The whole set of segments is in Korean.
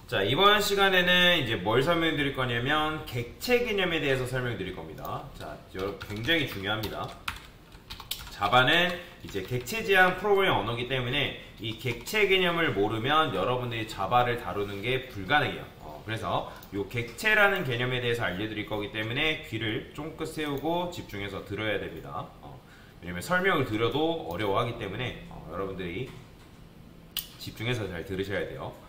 자, 이번 시간에는 이제 뭘 설명드릴 거냐면 객체 개념에 대해서 설명드릴 겁니다. 자, 여러분 굉장히 중요합니다. 자바는 이제 객체 지향 프로그래밍 언어이기 때문에 이 객체 개념을 모르면 여러분들이 자바를 다루는 게 불가능해요. 그래서 이 객체라는 개념에 대해서 알려드릴 거기 때문에 귀를 쫑긋 세우고 집중해서 들어야 됩니다. 왜냐면 설명을 드려도 어려워하기 때문에 여러분들이 집중해서 잘 들으셔야 돼요.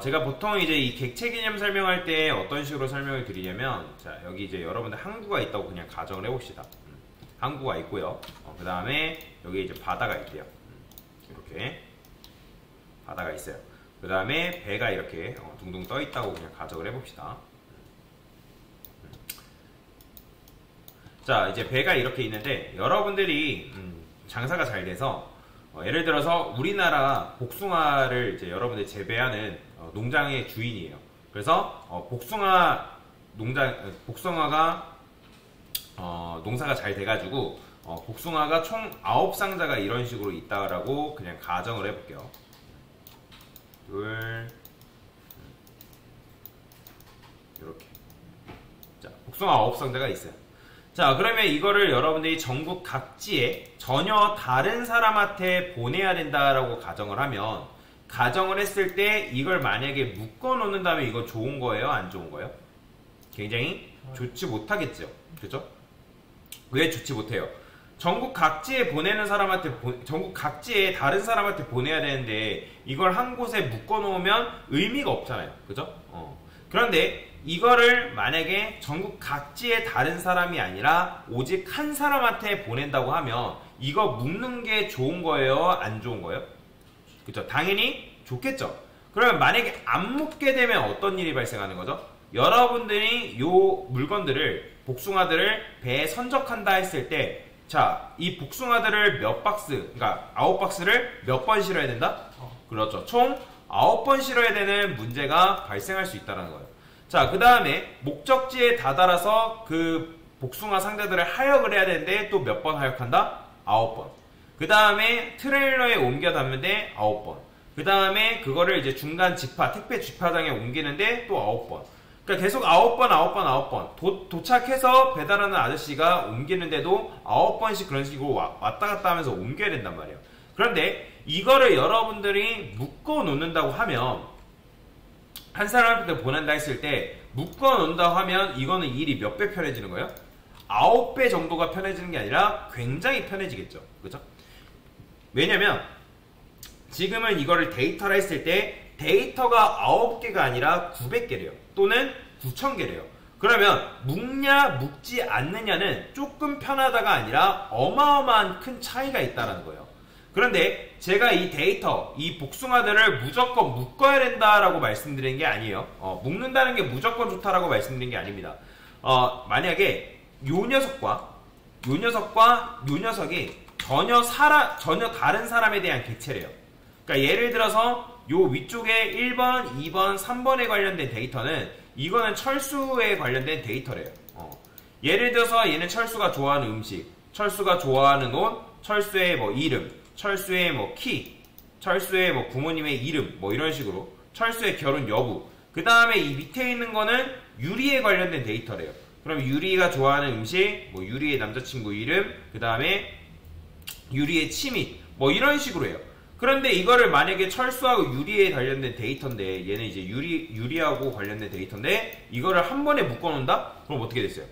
제가 보통 이제 이 객체 개념 설명할 때 어떤 식으로 설명을 드리냐면, 자, 여기 이제 여러분들 항구가 있다고 그냥 가정을 해봅시다. 항구가 있고요. 그 다음에 여기 이제 바다가 있대요. 이렇게 바다가 있어요. 그 다음에 배가 이렇게 둥둥 떠 있다고 그냥 가정을 해봅시다. 자, 이제 배가 이렇게 있는데 여러분들이 장사가 잘 돼서 예를 들어서 우리나라 복숭아를 이제 여러분들이 재배하는 농장의 주인이에요. 그래서 복숭아가 농사가 잘 돼가지고 복숭아가 총 9상자가 이런 식으로 있다라고 그냥 가정을 해볼게요. 둘, 이렇게. 자, 복숭아 9상자가 있어요. 자, 그러면 이거를 여러분들이 전국 각지에 전혀 다른 사람한테 보내야 된다라고 가정을 하면, 가정을 했을 때 이걸 만약에 묶어 놓는다면 이거 좋은 거예요? 안 좋은 거예요? 굉장히 좋지 못하겠죠. 그죠? 왜 좋지 못해요? 전국 각지에 보내는 사람한테, 전국 각지에 다른 사람한테 보내야 되는데 이걸 한 곳에 묶어 놓으면 의미가 없잖아요. 그죠? 그런데 이거를 만약에 전국 각지의 다른 사람이 아니라 오직 한 사람한테 보낸다고 하면 이거 묶는 게 좋은 거예요? 안 좋은 거예요? 그쵸? 당연히 좋겠죠? 그러면 만약에 안 묶게 되면 어떤 일이 발생하는 거죠? 여러분들이 요 물건들을, 복숭아들을 배에 선적한다 했을 때, 자, 이 복숭아들을 몇 박스, 그러니까 9박스를 몇 번 실어야 된다? 그렇죠. 총 9번 실어야 되는 문제가 발생할 수 있다는 거예요. 자, 그 다음에 목적지에 다다라서 그 복숭아 상자들을 하역을 해야 되는데 또 몇 번 하역한다? 9번. 그 다음에 트레일러에 옮겨 담는데 9번. 그 다음에 그거를 이제 중간 지파, 택배 지파장에 옮기는데 또 9번. 그러니까 계속 9번, 9번, 9번. 도착해서 배달하는 아저씨가 옮기는데도 9번씩 그런 식으로 왔다 갔다 하면서 옮겨야 된단 말이에요. 그런데 이거를 여러분들이 묶어 놓는다고 하면, 한 사람한테 보낸다 했을 때 묶어 놓는다고 하면 이거는 일이 몇 배 편해지는 거예요? 9배 정도가 편해지는 게 아니라 굉장히 편해지겠죠. 그죠? 왜냐면 지금은 이거를 데이터라 했을 때 데이터가 9개가 아니라 900개래요. 또는 9000개래요. 그러면 묶냐 묶지 않느냐는 조금 편하다가 아니라 어마어마한 큰 차이가 있다는 거예요. 그런데 제가 이 데이터, 이 복숭아들을 무조건 묶어야 된다라고 말씀드린 게 아니에요. 묶는다는 게 무조건 좋다라고 말씀드린 게 아닙니다. 만약에 요 녀석과 요 녀석이 전혀 다른 사람에 대한 객체래요. 그러니까 예를 들어서 요 위쪽에 1번, 2번, 3번에 관련된 데이터는 이거는 철수에 관련된 데이터래요. 예를 들어서 얘는 철수가 좋아하는 음식, 철수가 좋아하는 옷, 철수의 뭐 이름, 철수의 뭐 키, 철수의 뭐 부모님의 이름, 뭐 이런 식으로 철수의 결혼 여부. 그 다음에 이 밑에 있는 거는 유리에 관련된 데이터래요. 그럼 유리가 좋아하는 음식, 뭐 유리의 남자친구 이름, 그 다음에 유리의 취미, 뭐 이런 식으로 해요. 그런데 이거를 만약에 철수하고 유리에 관련된 데이터인데, 얘는 이제 유리하고 관련된 데이터인데 이거를 한 번에 묶어 놓는다? 그럼 어떻게 됐어요?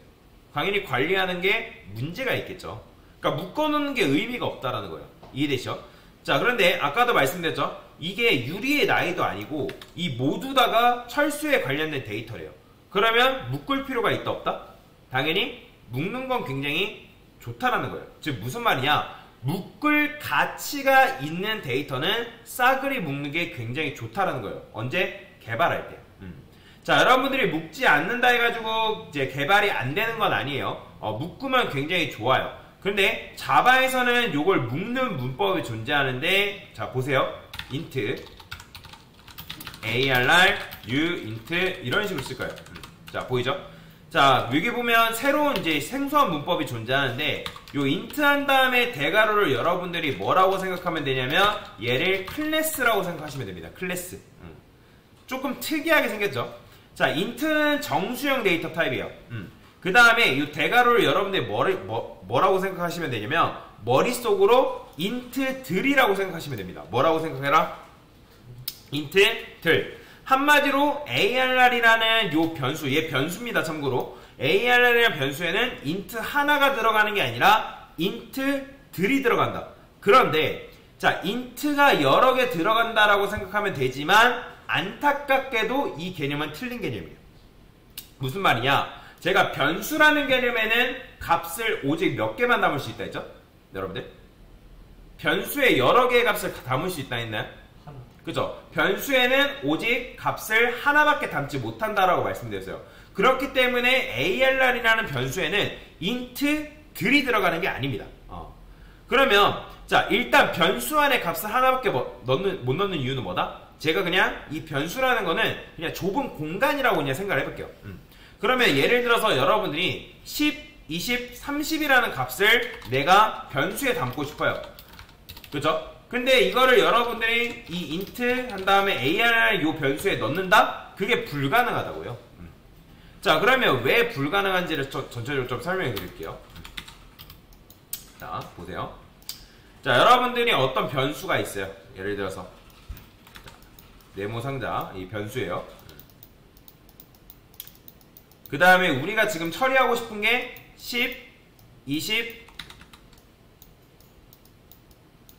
당연히 관리하는 게 문제가 있겠죠. 그러니까 묶어 놓는 게 의미가 없다라는 거예요. 이해되시죠? 자, 그런데 아까도 말씀드렸죠? 이게 유리의 나이도 아니고 이 모두 다가 철수에 관련된 데이터래요. 그러면 묶을 필요가 있다 없다? 당연히 묶는 건 굉장히 좋다라는 거예요. 즉 무슨 말이냐? 묶을 가치가 있는 데이터는 싸그리 묶는 게 굉장히 좋다라는 거예요. 언제? 개발할 때. 자, 여러분들이 묶지 않는다 해가지고 이제 개발이 안 되는 건 아니에요. 묶으면 굉장히 좋아요. 그런데 자바에서는 요걸 묶는 문법이 존재하는데, 자 보세요. int arr u int 이런 식으로 쓸 거예요. 자 보이죠? 자 여기 보면 새로운 이제 생소한 문법이 존재하는데, 요 int 한 다음에 대괄호를 여러분들이 뭐라고 생각하면 되냐면 얘를 클래스라고 생각하시면 됩니다. 클래스. 조금 특이하게 생겼죠. 자, int는 정수형 데이터 타입이에요. 그 다음에 이 대괄호를 여러분들이 뭐라고 생각하시면 되냐면 머릿속으로 int들이라고 생각하시면 됩니다. 뭐라고 생각해라? int들. 한마디로 ARR이라는 요 변수, 얘 변수입니다. 참고로 ARR이라는 변수에는 int 하나가 들어가는 게 아니라 int들이 들어간다. 그런데 자, int가 여러 개 들어간다라고 생각하면 되지만 안타깝게도 이 개념은 틀린 개념이에요. 무슨 말이냐? 제가 변수라는 개념에는 값을 오직 몇 개만 담을 수 있다 했죠? 여러분들? 변수에 여러 개의 값을 담을 수 있다 했나요? 그죠? 변수에는 오직 값을 하나밖에 담지 못한다라고 말씀드렸어요. 그렇기 때문에 ARR이라는 변수에는 int들이 들어가는 게 아닙니다. 그러면 자, 일단 변수 안에 값을 하나밖에 못 넣는 이유는 뭐다? 제가 그냥 이 변수라는 거는 그냥 좁은 공간이라고 그냥 생각을 해볼게요. 그러면 예를 들어서 여러분들이 10, 20, 30이라는 값을 내가 변수에 담고 싶어요. 그죠? 근데 이거를 여러분들이 이 int 한 다음에 ARR 요 변수에 넣는다? 그게 불가능하다고요. 자, 그러면 왜 불가능한지를 전체적으로 좀 설명해 드릴게요. 자, 보세요. 자, 여러분들이 어떤 변수가 있어요. 예를 들어서 네모 상자, 이 변수예요. 그 다음에 우리가 지금 처리하고 싶은 게 10, 20,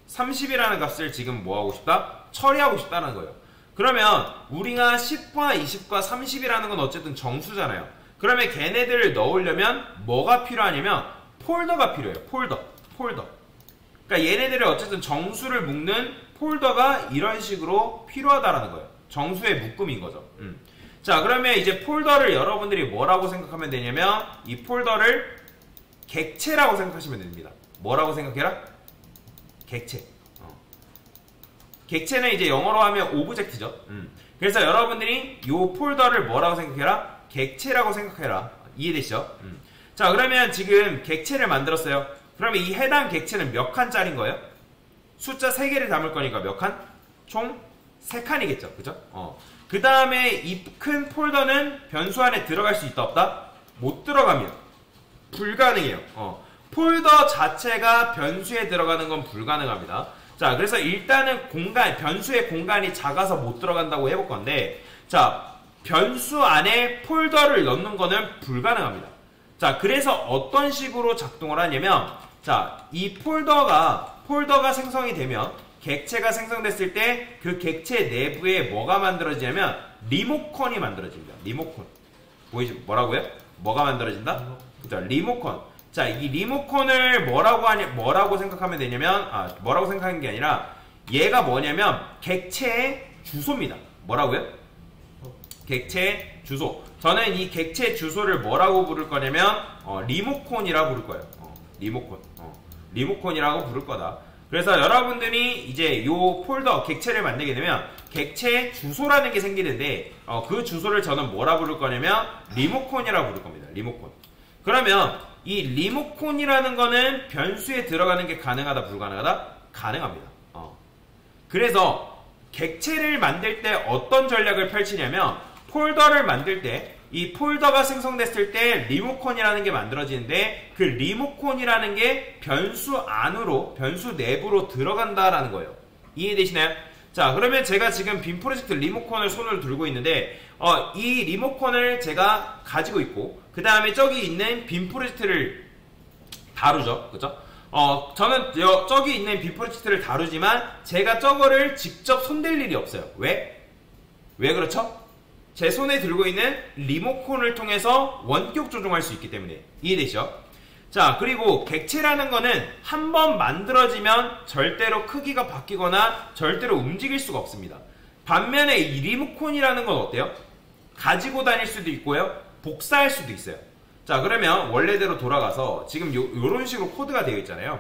30이라는 값을 지금 뭐 하고 싶다? 처리하고 싶다는 거예요. 그러면 우리가 10과 20과 30이라는 건 어쨌든 정수잖아요. 그러면 걔네들을 넣으려면 뭐가 필요하냐면 폴더가 필요해요. 폴더. 그러니까 얘네들을 어쨌든 정수를 묶는 폴더가 이런 식으로 필요하다라는 거예요. 정수의 묶음인 거죠. 자, 그러면 이제 폴더를 여러분들이 뭐라고 생각하면 되냐면 이 폴더를 객체라고 생각하시면 됩니다. 뭐라고 생각해라? 객체. 객체는 이제 영어로 하면 오브젝트죠. 그래서 여러분들이 이 폴더를 뭐라고 생각해라? 객체라고 생각해라. 이해되시죠? 자, 그러면 지금 객체를 만들었어요. 그러면 이 해당 객체는 몇 칸짜리인 거예요? 숫자 3개를 담을 거니까 몇 칸? 총 3칸이겠죠. 그죠? 그 다음에 이 큰 폴더는 변수 안에 들어갈 수 있다 없다? 못 들어갑니다. 불가능해요. 폴더 자체가 변수에 들어가는 건 불가능합니다. 자, 그래서 일단은 변수의 공간이 작아서 못 들어간다고 해볼 건데, 자, 변수 안에 폴더를 넣는 거는 불가능합니다. 자, 그래서 어떤 식으로 작동을 하냐면, 자, 이 폴더가 생성이 되면, 객체가 생성됐을 때 그 객체 내부에 뭐가 만들어지냐면 리모컨이 만들어집니다. 리모컨. 보이죠? 뭐라고요? 뭐가 만들어진다? 그죠? 리모컨. 자, 이 리모컨을 뭐라고 생각하면 되냐면, 뭐라고 생각하는 게 아니라 얘가 뭐냐면 객체의 주소입니다. 뭐라고요? 객체 주소. 저는 이 객체 주소를 뭐라고 부를 거냐면 리모컨이라고 부를 거예요. 리모컨이라고 부를 거다. 그래서 여러분들이 이제 요 폴더 객체를 만들게 되면 객체 주소라는 게 생기는데 그 주소를 저는 뭐라 부를 거냐면 리모컨이라고 부를 겁니다. 리모컨. 그러면 이 리모컨이라는 거는 변수에 들어가는 게 가능하다 불가능하다? 가능합니다. 그래서 객체를 만들 때 어떤 전략을 펼치냐면 폴더를 만들 때 이 폴더가 생성됐을 때 리모컨이라는 게 만들어지는데 그 리모컨이라는 게 변수 안으로, 변수 내부로 들어간다라는 거예요. 이해되시나요? 자, 그러면 제가 지금 빔 프로젝트 리모컨을 손으로 들고 있는데 이 리모컨을 제가 가지고 있고 그 다음에 저기 있는 빔 프로젝트를 다루죠. 그죠? 저는 저기 있는 빔 프로젝트를 다루지만 제가 저거를 직접 손댈 일이 없어요. 왜? 왜 그렇죠? 제 손에 들고 있는 리모컨을 통해서 원격 조종할 수 있기 때문에. 이해되시죠? 자, 그리고 객체라는 거는 한번 만들어지면 절대로 크기가 바뀌거나 절대로 움직일 수가 없습니다. 반면에 이 리모컨이라는 건 어때요? 가지고 다닐 수도 있고요. 복사할 수도 있어요. 자, 그러면 원래대로 돌아가서 지금 요런 식으로 코드가 되어 있잖아요.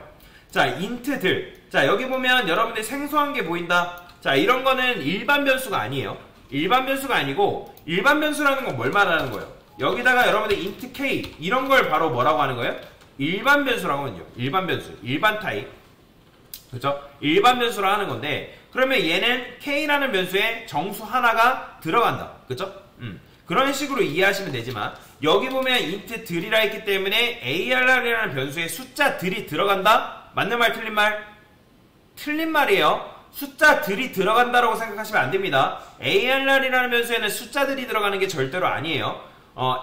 자, int들. 자, 여기 보면 여러분들 생소한 게 보인다. 자, 이런 거는 일반 변수가 아니에요. 일반 변수가 아니고 일반 변수라는 건 뭘 말하는 거예요? 여기다가 여러분들 int k 이런 걸 바로 뭐라고 하는 거예요? 일반 변수라고 하는요. 일반 변수, 일반 타입. 그렇죠? 일반 변수라 하는 건데 그러면 얘는 K라는 변수에 정수 하나가 들어간다. 그쵸? 그런 식으로 이해하시면 되지만 여기 보면 int 들이라 했기 때문에 ARR이라는 변수에 숫자 들이 들어간다? 맞는 말 틀린 말? 틀린 말이에요. 숫자 들이 들어간다라고 생각하시면 안 됩니다. ARR이라는 변수에는 숫자들이 들어가는 게 절대로 아니에요.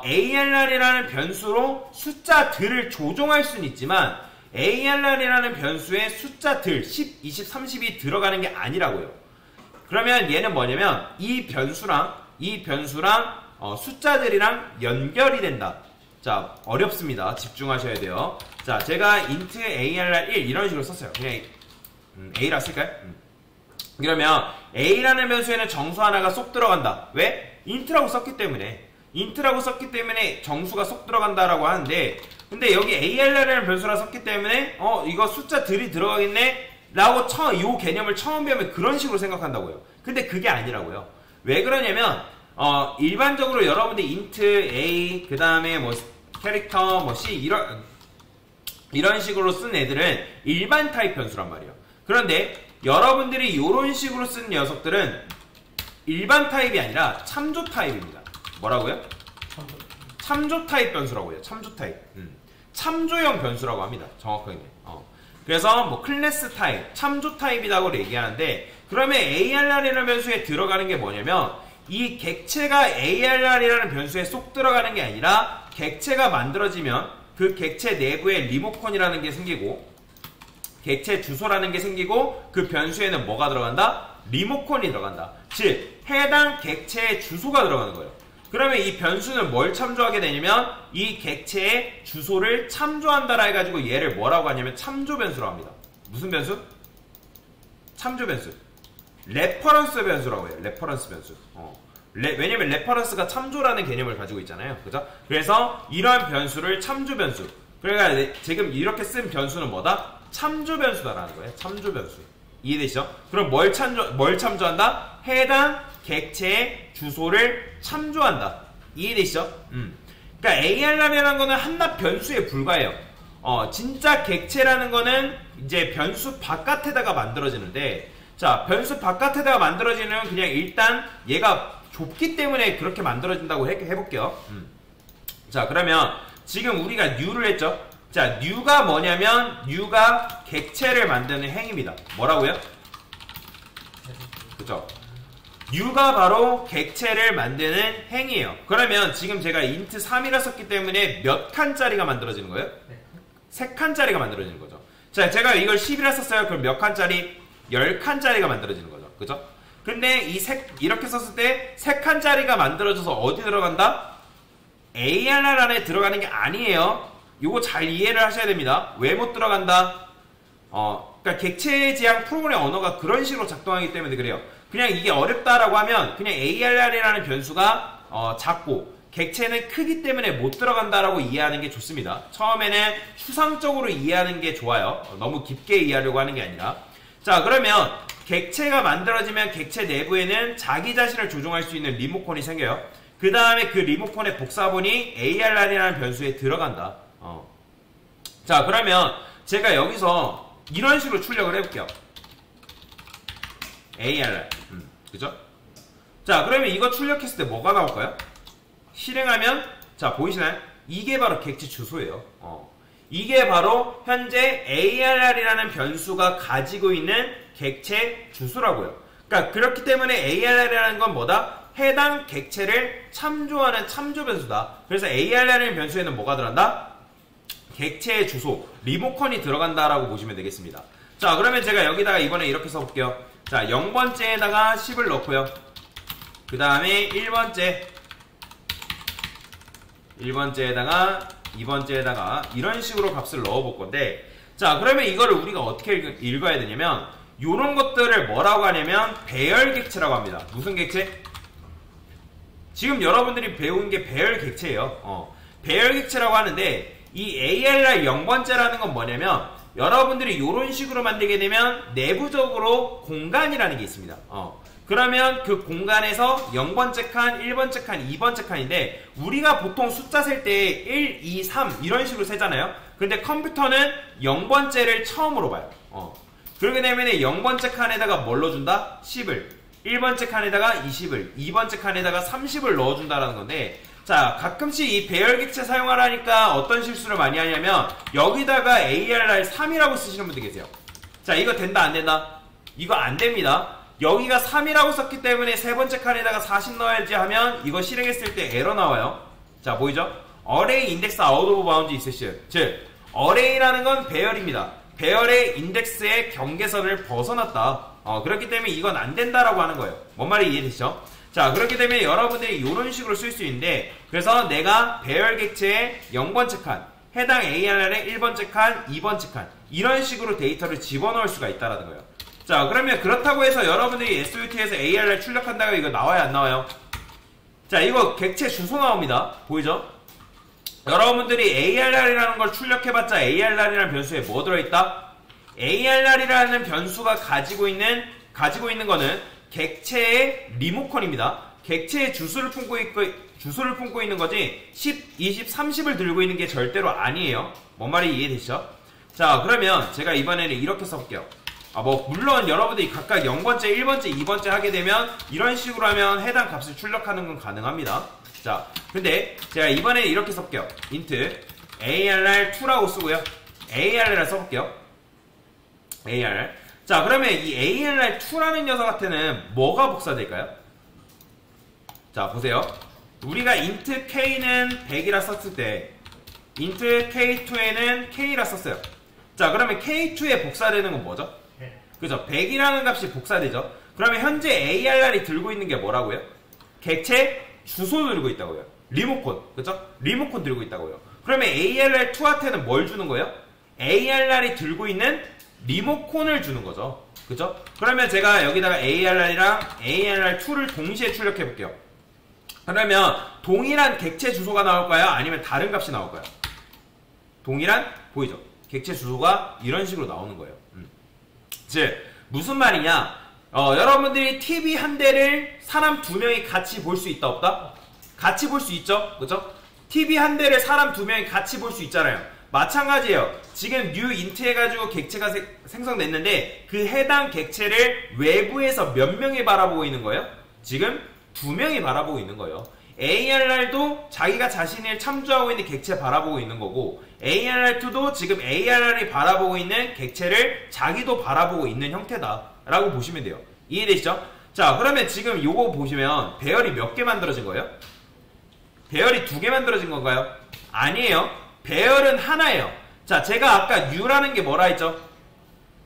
ARR이라는 변수로 숫자들을 조종할 수는 있지만 ARR이라는 변수에 숫자들 10, 20, 30이 들어가는 게 아니라고요. 그러면 얘는 뭐냐면 이 변수랑 숫자들이랑 연결이 된다. 자, 어렵습니다. 집중하셔야 돼요. 자, 제가 int ARR 1 이런 식으로 썼어요. 그냥 A라 쓸까요? 그러면 A라는 변수에는 정수 하나가 쏙 들어간다. 왜? int라고 썼기 때문에. int라고 썼기 때문에 정수가 쏙 들어간다라고 하는데, 근데 여기 ARR이라는 변수라 썼기 때문에 이거 숫자들이 들어가겠네 라고 이 개념을 처음 배우면 그런 식으로 생각한다고요. 근데 그게 아니라고요. 왜 그러냐면 일반적으로 여러분들 int A 그 다음에 뭐 캐릭터 뭐 C 이런 식으로 쓴 애들은 일반 타입 변수란 말이에요. 그런데 여러분들이 이런 식으로 쓴 녀석들은 일반 타입이 아니라 참조 타입입니다. 뭐라고요? 참조 타입 변수라고 해요. 참조 타입. 참조형 변수라고 합니다. 정확하게. 그래서 뭐 클래스 타입, 참조 타입이라고 얘기하는데, 그러면 ARR이라는 변수에 들어가는 게 뭐냐면 이 객체가 ARR이라는 변수에 쏙 들어가는 게 아니라 객체가 만들어지면 그 객체 내부에 리모컨이라는 게 생기고 객체 주소라는 게 생기고 그 변수에는 뭐가 들어간다? 리모컨이 들어간다. 즉 해당 객체의 주소가 들어가는 거예요. 그러면 이 변수는 뭘 참조하게 되냐면 이 객체의 주소를 참조한다라 해가지고 얘를 뭐라고 하냐면 참조 변수라고 합니다. 무슨 변수? 참조 변수. 레퍼런스 변수라고 해요. 레퍼런스 변수. 왜냐면 레퍼런스가 참조라는 개념을 가지고 있잖아요. 그죠? 그래서 이러한 변수를 참조 변수. 그러니까 지금 이렇게 쓴 변수는 뭐다? 참조 변수다라는 거예요. 참조 변수. 이해되시죠? 그럼 뭘 참조한다? 해당 객체의 주소를 참조한다. 이해되시죠? 그러니까 ARR이라는 거는 한낱 변수에 불과해요. 진짜 객체라는 거는 이제 변수 바깥에다가 만들어지는데, 자, 변수 바깥에다가 만들어지는 그냥 일단 얘가 좁기 때문에 그렇게 만들어진다고 해볼게요. 자, 그러면 지금 우리가 new를 했죠? 자, new가 뭐냐면 new가 객체를 만드는 행위입니다. 뭐라고요? 그쵸? new가 바로 객체를 만드는 행위예요. 그러면 지금 제가 int 3이라 썼기 때문에 몇 칸짜리가 만들어지는 거예요? 3칸짜리가 만들어지는 거죠. 자, 제가 이걸 10이라 썼어요. 그럼 몇 칸짜리? 10칸짜리가 만들어지는 거죠. 그죠? 근데 이렇게 썼을 때 3칸짜리가 만들어져서 어디 들어간다? ARR 안에 들어가는 게 아니에요. 요거 잘 이해를 하셔야 됩니다. 왜 못 들어간다? 그러니까 객체 지향 프로그램 언어가 그런 식으로 작동하기 때문에 그래요. 그냥 이게 어렵다라고 하면 그냥 ARR이라는 변수가 작고 객체는 크기 때문에 못 들어간다라고 이해하는 게 좋습니다. 처음에는 추상적으로 이해하는 게 좋아요. 너무 깊게 이해하려고 하는 게 아니라. 자, 그러면 객체가 만들어지면 객체 내부에는 자기 자신을 조종할 수 있는 리모컨이 생겨요. 그 다음에 그 리모컨의 복사본이 ARR이라는 변수에 들어간다. 자, 그러면 제가 여기서 이런 식으로 출력을 해볼게요. ARR. 그죠? 자, 그러면 이거 출력했을 때 뭐가 나올까요? 실행하면, 자, 보이시나요? 이게 바로 객체 주소예요. 이게 바로 현재 ARR이라는 변수가 가지고 있는 객체 주소라고요. 그러니까 그렇기 때문에 ARR이라는 건 뭐다? 해당 객체를 참조하는 참조 변수다. 그래서 ARR이라는 변수에는 뭐가 들어간다? 객체의 주소, 리모컨이 들어간다라고 보시면 되겠습니다. 자, 그러면 제가 여기다가 이번에 이렇게 써볼게요. 자, 0번째에다가 10을 넣고요. 그 다음에 1번째에다가 2번째에다가 이런 식으로 값을 넣어볼 건데, 자, 그러면 이거를 우리가 어떻게 읽어야 되냐면 요런 것들을 뭐라고 하냐면 배열 객체라고 합니다. 무슨 객체? 지금 여러분들이 배운 게 배열 객체예요. 배열 객체라고 하는데 이 ARR 0번째라는 건 뭐냐면 여러분들이 이런 식으로 만들게 되면 내부적으로 공간이라는 게 있습니다. 그러면 그 공간에서 0번째 칸, 1번째 칸, 2번째 칸인데 우리가 보통 숫자 셀 때 1, 2, 3 이런 식으로 세잖아요. 근데 컴퓨터는 0번째를 처음으로 봐요. 그렇게 되면 0번째 칸에다가 뭘 넣어준다? 10을. 1번째 칸에다가 20을. 2번째 칸에다가 30을 넣어준다라는 건데, 자, 가끔씩 이 배열객체 사용하라니까 어떤 실수를 많이 하냐면, 여기다가 ARR 3이라고 쓰시는 분들 계세요. 자, 이거 된다, 안 된다? 이거 안 됩니다. 여기가 3이라고 썼기 때문에 세 번째 칸에다가 40 넣어야지 하면, 이거 실행했을 때 에러 나와요. 자, 보이죠? Array index out of bounds 있으시죠? 즉, Array라는 건 배열입니다. 배열의 인덱스의 경계선을 벗어났다. 그렇기 때문에 이건 안 된다라고 하는 거예요. 뭔 말이 이해되시죠? 자, 그렇기 때문에 여러분들이 이런 식으로 쓸 수 있는데, 그래서 내가 배열객체의 0번째 칸, 해당 ARR의 1번째 칸, 2번째 칸, 이런 식으로 데이터를 집어넣을 수가 있다라는 거예요. 자, 그러면 그렇다고 해서 여러분들이 SUT에서 ARR 출력한다고 이거 나와요, 안 나와요? 자, 이거 객체 주소 나옵니다. 보이죠? 여러분들이 ARR이라는 걸 출력해봤자 ARR이라는 변수에 뭐 들어있다? ARR이라는 변수가 가지고 있는 거는 객체의 리모컨입니다. 객체의 주소를 품고 있는 거지 10, 20, 30을 들고 있는 게 절대로 아니에요. 뭔 말이 이해되시죠? 자, 그러면 제가 이번에는 이렇게 써볼게요. 물론 여러분들이 각각 0번째, 1번째, 2번째 하게 되면 이런 식으로 하면 해당 값을 출력하는 건 가능합니다. 자, 근데 제가 이번에 이렇게 써볼게요. int ARR2라고 쓰고요. ARR을 써볼게요. ARR. 자, 그러면 이 ARR2라는 녀석한테는 뭐가 복사될까요? 자, 보세요. 우리가 int k는 100이라 썼을 때 int k2에는 k라 썼어요. 자, 그러면 k2에 복사되는 건 뭐죠? 그죠? 100이라는 값이 복사되죠? 그러면 현재 ARR이 들고 있는 게 뭐라고요? 객체 주소 들고 있다고요. 리모컨. 그죠? 리모컨 들고 있다고요. 그러면 ARR2한테는 뭘 주는 거예요? ARR이 들고 있는 리모컨을 주는 거죠. 그죠? 그러면 제가 여기다가 ARR이랑 ARR2를 동시에 출력해 볼게요. 그러면 동일한 객체 주소가 나올까요? 아니면 다른 값이 나올까요? 동일한? 보이죠? 객체 주소가 이런 식으로 나오는 거예요. 즉, 무슨 말이냐? 여러분들이 TV 한 대를 사람 2명이 같이 볼 수 있다, 없다? 같이 볼 수 있죠? 그죠? TV 한 대를 사람 2명이 같이 볼 수 있잖아요. 마찬가지예요. 지금 new int 해가지고 객체가 생성됐는데 그 해당 객체를 외부에서 몇 명이 바라보고 있는 거예요? 지금 2명이 바라보고 있는 거예요. ARR도 자기가 자신을 참조하고 있는 객체 바라보고 있는 거고, ARR2도 지금 ARR이 바라보고 있는 객체를 자기도 바라보고 있는 형태다 라고 보시면 돼요. 이해되시죠? 자, 그러면 지금 요거 보시면 배열이 몇 개 만들어진 거예요? 배열이 2개 만들어진 건가요? 아니에요. 배열은 하나예요. 자, 제가 아까 new라는 게 뭐라 했죠?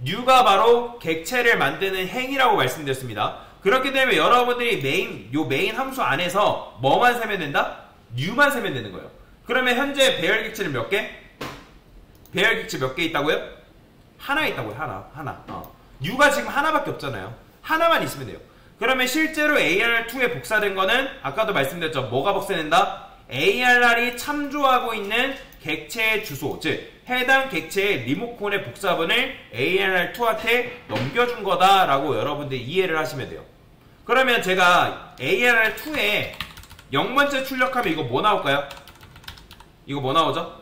new가 바로 객체를 만드는 행위라고 말씀드렸습니다. 그렇게 되면 여러분들이 메인 함수 안에서 뭐만 세면 된다? new만 세면 되는 거예요. 그러면 현재 배열 객체는 몇 개? 배열 객체 몇 개 있다고요? 하나 있다고요. 하나. new가 지금 하나밖에 없잖아요. 하나만 있으면 돼요. 그러면 실제로 ARR2에 복사된 거는 아까도 말씀드렸죠. 뭐가 복사된다? ARR이 참조하고 있는 객체의 주소, 즉 해당 객체의 리모컨의 복사본을 ARR2한테 넘겨준 거다라고 여러분들이 이해를 하시면 돼요. 그러면 제가 ARR2에 0번째 출력하면 이거 뭐 나올까요? 이거 뭐 나오죠?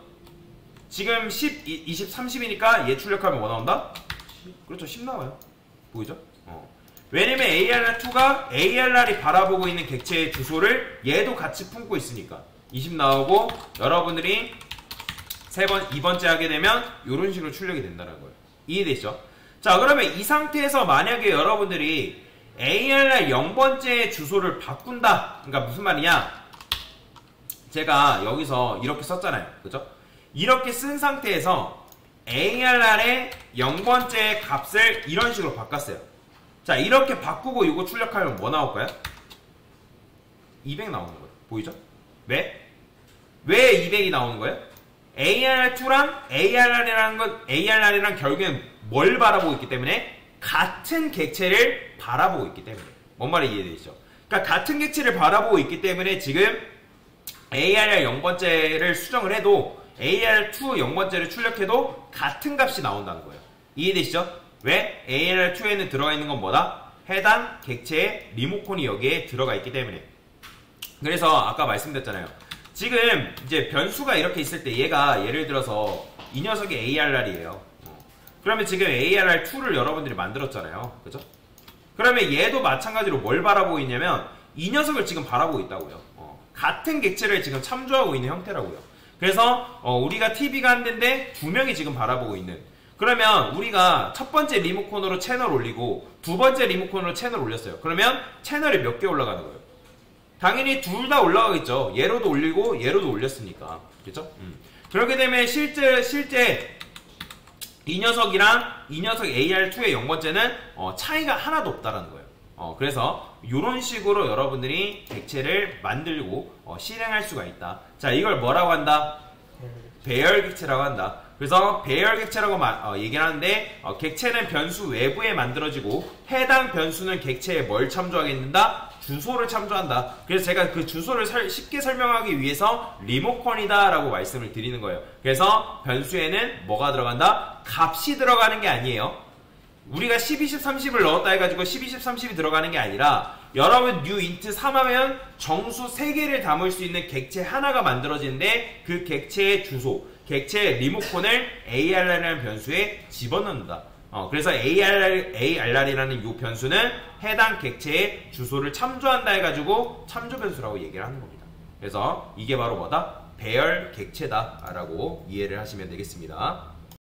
지금 10, 20, 30이니까 얘 출력하면 뭐 나온다? 그렇죠, 10 나와요. 보이죠? 왜냐면 ARR2가 ARR이 바라보고 있는 객체의 주소를 얘도 같이 품고 있으니까 20 나오고, 여러분들이 2번째 하게 되면 이런 식으로 출력이 된다는 거예요. 이해되시죠? 자, 그러면 이 상태에서 만약에 여러분들이 ARR 0번째 주소를 바꾼다. 그러니까 무슨 말이냐? 제가 여기서 이렇게 썼잖아요. 그죠? 이렇게 쓴 상태에서 ARR의 0번째 값을 이런 식으로 바꿨어요. 자, 이렇게 바꾸고 이거 출력하면 뭐 나올까요? 200 나오는 거예요. 보이죠? 왜 200이 나오는 거예요? ARR2랑 ARR이랑 결국엔 뭘 바라보고 있기 때문에? 같은 객체를 바라보고 있기 때문에. 뭔 말이 이해되시죠? 그러니까 같은 객체를 바라보고 있기 때문에 지금 ARR 0번째를 수정을 해도 ARR2 0번째를 출력해도 같은 값이 나온다는 거예요. 이해되시죠? 왜? ARR2에는 들어가 있는 건 뭐다? 해당 객체의 리모컨이 여기에 들어가 있기 때문에. 그래서 아까 말씀드렸잖아요. 지금 이제 변수가 이렇게 있을 때 얘가 예를 들어서 이 녀석이 ARR이에요. 그러면 지금 ARR2를 여러분들이 만들었잖아요. 그죠? 그러면 얘도 마찬가지로 뭘 바라보고 있냐면 이 녀석을 지금 바라보고 있다고요. 같은 객체를 지금 참조하고 있는 형태라고요. 그래서 우리가 TV가 한 대인데 두 명이 지금 바라보고 있는, 그러면 우리가 첫 번째 리모컨으로 채널 올리고 두 번째 리모컨으로 채널 올렸어요. 그러면 채널이 몇 개 올라가는 거예요? 당연히 둘 다 올라가겠죠. 얘로도 올리고 얘로도 올렸으니까. 그렇죠? 그렇게 되면 실제 이 녀석이랑 이 녀석 AR2의 0번째는 차이가 하나도 없다라는 거예요. 그래서 이런 식으로 여러분들이 객체를 만들고 실행할 수가 있다. 자, 이걸 뭐라고 한다? 배열 객체라고 한다. 그래서 배열 객체라고 얘기를 하는데, 객체는 변수 외부에 만들어지고 해당 변수는 객체에 뭘 참조하겠는다? 주소를 참조한다. 그래서 제가 그 주소를 쉽게 설명하기 위해서 리모컨이다 라고 말씀을 드리는 거예요. 그래서 변수에는 뭐가 들어간다? 값이 들어가는 게 아니에요. 우리가 10, 20, 30을 넣었다 해가지고 10, 20, 30이 들어가는 게 아니라, 여러분 new int 3 하면 정수 3개를 담을 수 있는 객체 하나가 만들어지는데 그 객체의 주소, 객체의 리모컨을 ARR이라는 변수에 집어넣는다. 그래서 ARR이라는 이 변수는 해당 객체의 주소를 참조한다 해가지고 참조 변수라고 얘기를 하는 겁니다. 그래서 이게 바로 뭐다? 배열 객체다 라고 이해를 하시면 되겠습니다.